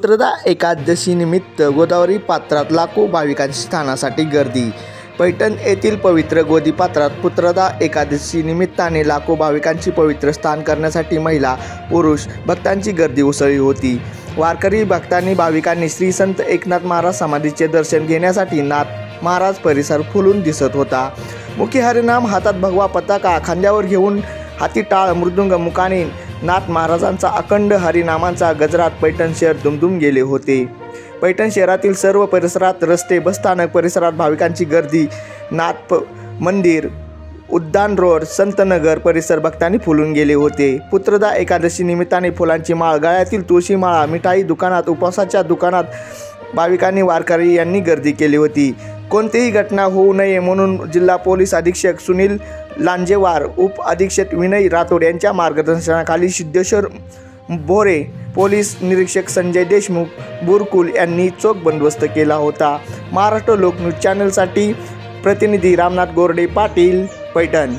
पुत्रदा एकादशी निमित्त गोदावरी पात्रात लाखो भाविकांची स्नानासाठी गर्दी। पैठण येथील पवित्र गोदी पात्रात पुत्रदा एकादशी निमित्ताने लाखो भाविकांची पवित्र स्नान करण्यासाठी महिला पुरुष भक्तांची गर्दी उसळली होती। वारकरी भक्तांनी भाविकांनी श्री संत एकनाथ महाराज समाधीचे दर्शन घेण्यासाठी नाथ महाराज परिसर फुलून दिसत होता। मुखी हरिनाम, हातात भगवा पताका, खांद्यावर घेऊन हाती टाळ मृदुंग, मुखाने नाथ महाराजांचा अखंड हरिनामांचा गजरात पैठण शहर दुमदुम गेले होते। पैठण शहरातील सर्व परिसरात, रस्ते, बसस्थानक परिसरात भाविकांची गर्दी। नाथ मंदिर, उद्यान रोड, संतनगर परिसर भक्तांनी फुलून गेले होते। पुत्रदा एकादशी निमित्ताने फुलांची माळ, गळ्यातील तुळशी माळा, मिठाई दुकानात, उपवासाच्या दुकानात भाविकांनी वारकरी यांनी गर्दी केली होती। कोणतीही घटना होऊ नये म्हणून जिल्हा पोलीस अधीक्षक सुनील लांजेवार, उप अधीक्षक विनय राठोड यांच्या मार्गदर्शनाखाली सिद्धेश्वर भोरे, पोलीस निरीक्षक संजय देशमुख, बुरकुल यांनी चोख बंदोबस्त केला होता। महाराष्ट्र लोकन्यूज चॅनलसाठी प्रतिनिधी रामनाथ गोरडे पाटील, पैठण।